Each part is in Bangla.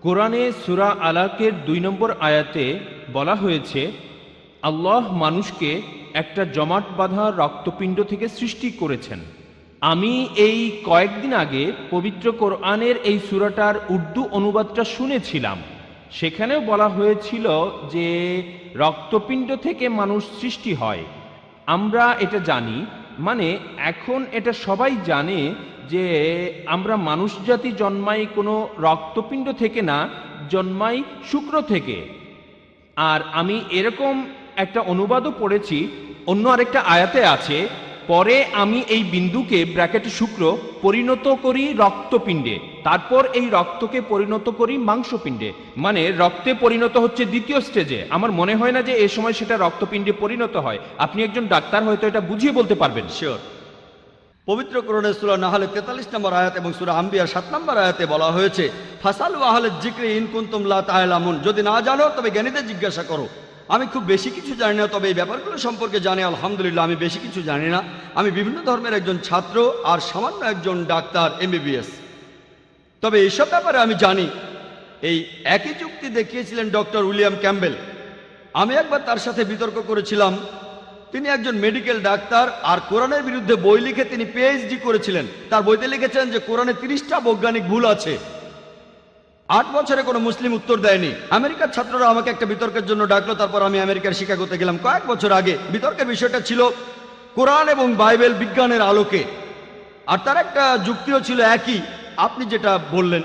কোরআনে সূরা আলাকের ২ নম্বর আয়াতে বলা হয়েছে, আল্লাহ মানুষকে একটা জমাট বাঁধা রক্তপিণ্ড থেকে সৃষ্টি করেছেন। আমি এই কয়েকদিন আগে পবিত্র কোরআনের এই সূরাটার উর্দু অনুবাদটা শুনেছিলাম। সেখানেও বলা হয়েছিল যে রক্তপিণ্ড থেকে মানুষ সৃষ্টি হয়। আমরা এটা জানি, মানে এখন এটা সবাই জানে যে আমরা মানুষ জাতি জন্মাই কোনো রক্তপিণ্ড থেকে না, জন্মাই শুক্র থেকে। আর আমি এরকম একটা অনুবাদও পড়েছি, অন্য আরেকটা আয়াতে আছে, পরে আমি এই বিন্দুকে ব্র্যাকেটে শুক্র পরিণত করি রক্তপিণ্ডে, তারপর এই রক্তকে পরিণত করি মাংসপিণ্ডে। মানে রক্তে পরিণত হচ্ছে দ্বিতীয় স্টেজে। আমার মনে হয় না যে এই সময় সেটা রক্তপিণ্ডে পরিণত হয়। আপনি একজন ডাক্তার, হয়তো এটা বুঝিয়ে বলতে পারবেন। শিওর। পবিত্র কোরআনের সূরা নাহলে 43 নম্বর আয়াত এবং সূরা আম্বিয়ার 7 নম্বর আয়াতে বলা হয়েছে, ফাসালু আহলাজ যিকরি ইন কুনতুম লা তা'লামুন, যদি না জানো তবে জ্ঞানীদের জিজ্ঞাসা করো। আমি খুব বেশি কিছু জানি না, তবে এই ব্যাপারগুলো সম্পর্কে জানি আলহামদুলিল্লাহ। আমি বেশি কিছু জানি না, আমি বিভিন্ন ধর্মের একজন ছাত্র আর সামান্য একজন ডাক্তার MBBS। তবে এইসব ব্যাপারে আমি জানি। এই একই যুক্তি দেখিয়েছিলেন ডক্টর উইলিয়াম ক্যাম্বেল। আমি একবার তার সাথে বিতর্ক করেছিলাম। তিনি একজন মেডিকেল ডাক্তার আর কোরআনের বিরুদ্ধে বই লিখে তিনি PhD করেছিলেন। তার বইতে লিখেছেন যে কোরআনে 30টা বৈজ্ঞানিক ভুল আছে। 8 বছরে কোনো মুসলিম উত্তর দেয়নি। আমেরিকার ছাত্ররা আমাকে একটা বিতর্কের জন্য ডাকলো, তারপর আমি আমেরিকার শিকাগোতে গেলাম কয়েক বছর আগে। বিতর্কের বিষয়টা ছিল কোরআন এবং বাইবেল বিজ্ঞানের আলোকে, আর তার একটা যুক্তিও ছিল একই, আপনি যেটা বললেন।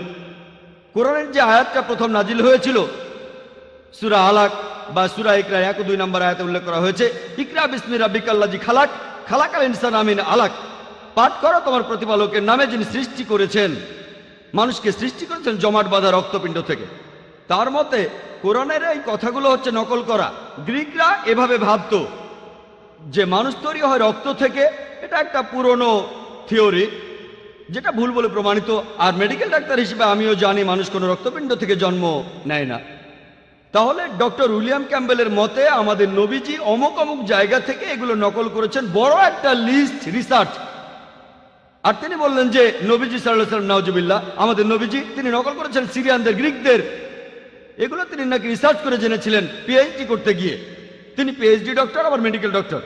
কোরআনের যে আয়াতটা প্রথম নাজিল হয়েছিল সূরা আলাক বা সূরা ইকরা 1 ও 2 নম্বর আয়াতে উল্লেখ করা হয়েছে, ইকরা বিসমি রাব্বিকাল্লাযী খালাক খালাকাল ইনসানা মিন আলাক, পাঠ করো তোমার প্রতিপালকের নামে যিনি সৃষ্টি করেছেন। মানুষকে সৃষ্টি করেছেন জমাট বাঁধা রক্তপিণ্ড থেকে। তার মতে কোরআনের এই কথাগুলো হচ্ছে নকল করা। গ্রিকরা এভাবে ভাবতো যে মানুষ তৈরি হয় রক্ত থেকে। এটা একটা পুরনো থিওরি যেটা ভুল বলে প্রমাণিত। আর মেডিকেল ডাক্তার হিসেবে আমিও জানি মানুষ কোনো রক্তপিণ্ড থেকে জন্ম নেয় না। তাহলে ডক্টর উইলিয়াম ক্যাম্বেলের মতে আমাদের নবীজি অমুক অমুক জায়গা থেকে এগুলো নকল করেছেন, বড় একটা লিস্ট রিসার্চ। আর তিনি বললেন যে নবীজি সাল্লাল্লাহু আলাইহি ওয়াসাল্লাম, নাউজুবিল্লাহ, আমাদের নবীজি তিনি নকল করেছেন সিরিয়ানদের, গ্রিকদের। এগুলো তিনি নাকি রিসার্চ করে জেনেছিলেন PhD করতে গিয়ে। তিনি PhD ডক্টর, আবার মেডিকেল ডক্টর।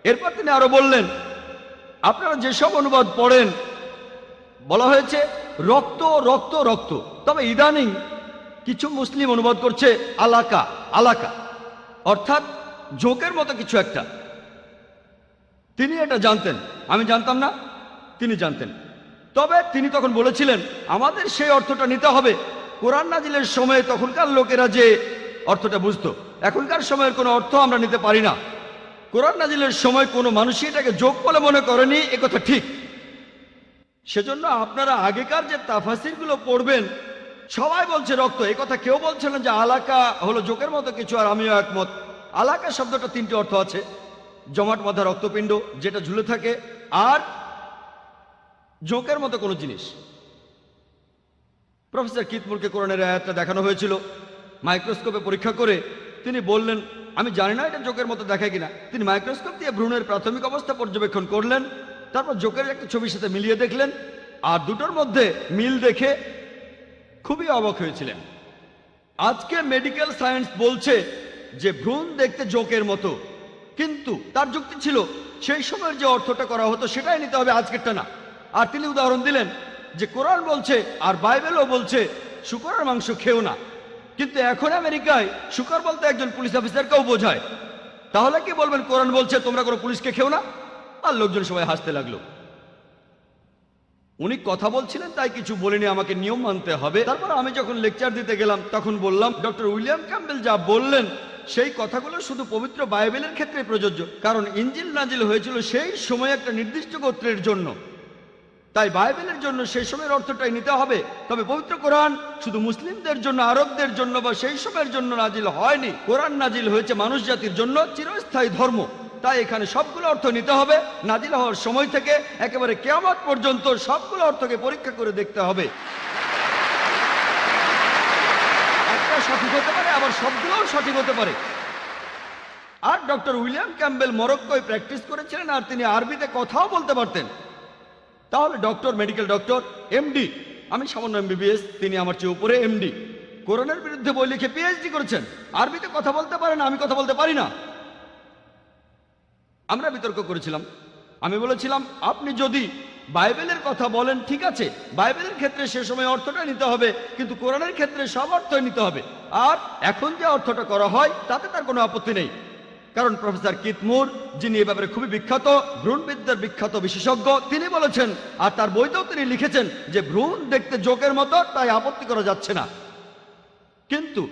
এরপর তিনি আরো বললেন, আপনারা যেসব অনুবাদ পড়েন বলা হয়েছে রক্ত রক্ত রক্ত, তবে ইদানিং কিছু মুসলিম অনুবাদ করছে আলাকা আলাকা, অর্থাৎ জোকের মতো কিছু একটা। তিনি এটা জানতেন, আমি জানতাম না, তিনি জানতেন। তবে তিনি তখন বলেছিলেন আমাদের সেই অর্থটা নিতে হবে। কোরআন নাজিলের সময়ে তখনকার লোকেরা যে অর্থটা বুঝতো, এখনকার সময়ের কোনো অর্থ আমরা নিতে পারি না। কোরআন নাজিলের সময় কোনো মানুষই এটাকে জোক বলে মনে করেনি, একথা ঠিক। সেজন্য আপনারা আগেকার যে তাফাসিরগুলো পড়বেন সবাই বলছে রক্ত, এই কথা কেউ বলছে না যে আলাকা হলো জোকের মতো কিছু। আর আমিও একমত। আলাকা শব্দটা 3টি অর্থ আছে, জমাট বাঁধা রক্তপিণ্ড যেটা ঝুলে থাকে, আর জোকের মতো কোনো জিনিস। প্রফেসর কিথ মুরকে কোরআনের আয়াতটা দেখানো হয়েছিল মাইক্রোস্কোপে পরীক্ষা করে। তিনি বললেন আমি জানি না এটা জোকের মতো দেখায় কিনা। তিনি মাইক্রোস্কোপ দিয়ে ভ্রূণের প্রাথমিক অবস্থা পর্যবেক্ষণ করলেন, তারপর জোকের একটা ছবির সাথে মিলিয়ে দেখলেন, আর দুটোর মধ্যে মিল দেখে খুবই অবাক হয়েছিলেন। আজকে মেডিকেল সায়েন্স বলছে যে ভ্রূণ দেখতে জোকের মতো, কিন্তু তার যুক্তি ছিল সেই সময়ের যে অর্থটা করা হতো সেটাই নিতে হবে, আজকেরটা না। আর তিনি উদাহরণ দিলেন যে কোরআন বলছে আর বাইবেলও বলছে শূকরের মাংস খেও না, কিন্তু এখন আমেরিকায় শূকর বলতে একজন পুলিশ অফিসারকেও বোঝায়। তাহলে কি বলবেন কোরআন বলছে তোমরা কোনো পুলিশকে খেও না? আর লোকজন সবাই হাসতে লাগলো। উনি কথা বলছিলেন তাই কিছু বলিনি, আমাকে নিয়ম মানতে হবে। তারপর আমি যখন লেকচার দিতে গেলাম তখন বললাম ডক্টর উইলিয়াম ক্যাম্বেল যা বললেন সেই কথাগুলো শুধু পবিত্র বাইবেলের ক্ষেত্রে প্রযোজ্য, কারণ ইনজিল নাজিল হয়েছিল সেই সময় একটা নির্দিষ্ট গোত্রের জন্য, তাই বাইবেলের জন্য সেই সময়ের অর্থটাই নিতে হবে। তবে পবিত্র কোরআন শুধু মুসলিমদের জন্য, আরবদের জন্য বা সেই সময়ের জন্য নাজিল হয়নি। কোরআন নাজিল হয়েছে মানুষ জাতির জন্য, চিরস্থায়ী ধর্ম। তাই এখানে সবগুলো অর্থ নিতে হবে। নাজিল হওয়ার সময় থেকে একেবারে কিয়ামত পর্যন্ত সবগুলো অর্থকে পরীক্ষা করে দেখতে হবে। একটা সঠিক হতে পারে, আবার সবগুলোও সঠিক হতে পারে। আর ডক্টর উইলিয়াম ক্যাম্বেল মরক্কোয় প্র্যাকটিস করেছিলেন, আর তিনি আরবিতে কথাও বলতে পারতেন। তাহলে ডক্টর, মেডিকেল ডক্টর, MD, আমি সামান্য MBBS, তিনি আমার চেয়ে উপরে MD। কোরআনের বিরুদ্ধে বই লিখে পিএইচডি করেছেন, আরবিতে কথা বলতে পারেন, আমি কথা বলতে পারি না। আমরা বিতর্ক করেছিলাম। আমি বলেছিলাম, আপনি যদি বাইবেলের কথা বলেন ঠিক আছে, বাইবেলের ক্ষেত্রে সে সময় অর্থটা নিতে হবে, কিন্তু কোরআনের ক্ষেত্রে সব অর্থই নিতে হবে। আর এখন যে অর্থটা করা হয় তাতে তার কোনো আপত্তি নেই, কারণ প্রফেসর কিথ মুর, যিনি এ ব্যাপারে খুবই বিখ্যাত, ভ্রূণবিদ্যার বিখ্যাত বিশেষজ্ঞ, তিনি বলেছেন, আর তার বইতেও তিনি লিখেছেন যে ভ্রূণ দেখতে জোকের মতো, তাই আপত্তি করা যাচ্ছে না। কিন্তু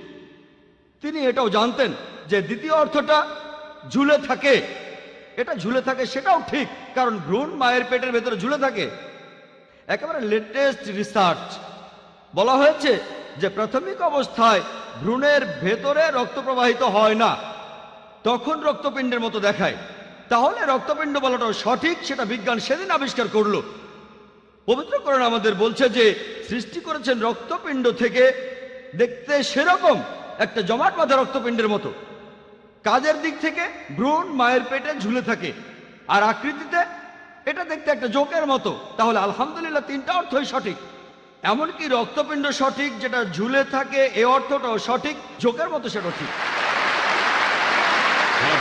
তিনি এটাও জানতেন যে দ্বিতীয় অর্থটা ঝুলে থাকে, এটা ঝুলে থাকে সেটাও ঠিক, কারণ ভ্রূণ মায়ের পেটের ভেতরে ঝুলে থাকে। একেবারে লেটেস্ট রিসার্চ বলা হয়েছে যে প্রাথমিক অবস্থায় ভ্রূণের ভেতরে রক্ত প্রবাহিত হয় না, তখন রক্তপিণ্ডের মতো দেখায়। তাহলে রক্তপিণ্ড বলাটাও সঠিক, সেটা বিজ্ঞান সেদিন আবিষ্কার করলো। পবিত্র কোরআন আমাদের বলছে যে সৃষ্টি করেছেন রক্তপিণ্ড থেকে, দেখতে সেরকম একটা জমাট বাঁধা রক্তপিণ্ডের মতো। কাজের দিক থেকে ভ্রূণ মায়ের পেটে ঝুলে থাকে, আর আকৃতিতে এটা দেখতে একটা জোকের মতো। তাহলে আলহামদুলিল্লাহ তিনটা অর্থই সঠিক। এমনকি রক্তপিণ্ড সঠিক, যেটা ঝুলে থাকে এ অর্থটাও সঠিক, জোকের মতো সেটাও ঠিক। হ্যাঁ